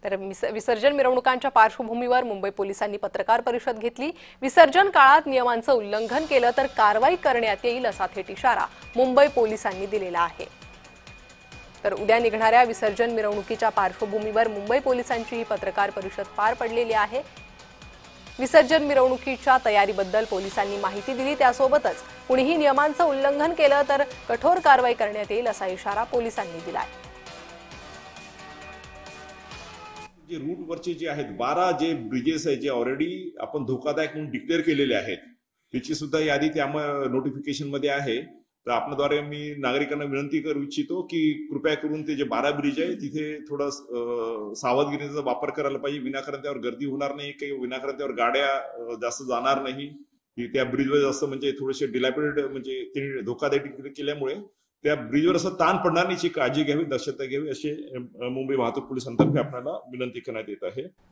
तर विसर्जन मिरवणुकांच्या पार्श्वभूमीवर मुंबई पोलिसांनी पत्रकार परिषद घेतली। विसर्जन काळात नियमांचं उल्लंघन केलं तर कारवाई करण्यात येईल असा थेट इशारा मुंबई पोलिसांनी दिलेला आहे। तर उद्या निघणाऱ्या विसर्जन मिरवणुकीच्या पार्श्वभूमीवर मुंबई पोलिसांची ही पत्रकार परिषद पार पडलेली आहे। विसर्जन मिरवणुकीच्या तयारीबद्दल पोलिसांनी माहिती दिली, त्यासोबतच कुणीही नियमांचं उल्लंघन केलं तर कठोर कारवाई करण्यात येईल असा इशारा पोलिसांनी दिलाय। जे रूट वरचे जे आहेत 12 जे ब्रिजेस आहेत जे ऑलरेडी आपण धोकादायक म्हणून डिक्लेअर केलेले आहेत, त्याची सुद्धा यादी त्या नोटिफिकेशन मध्ये आहे। तर आपल्याद्वारे मी नागरिकांना विनंती करू इच्छितो की कृपया करून ते जे 12 ब्रिज आहे तिथे थोडा सावधगिरीचा वापर करायला पाहिजे। विनाकारण त्यावर गर्दी होणार नाही, काही विनाकारण त्यावर गाड्या जास्त जाणार नाही, की त्या ब्रिजवर जास्त म्हणजे थोडेसे डिलॅपिडेटेड म्हणजे ते धोकादायक डिक्लेअर केल्यामुळे त्या ब्रिजवर असं ताण पडणार नाही याची काळजी घ्यावी, दक्षता घ्यावी असे मुंबई वाहतूक पोलिसांतर्फे आपल्याला विनंती करण्यात येत आहे।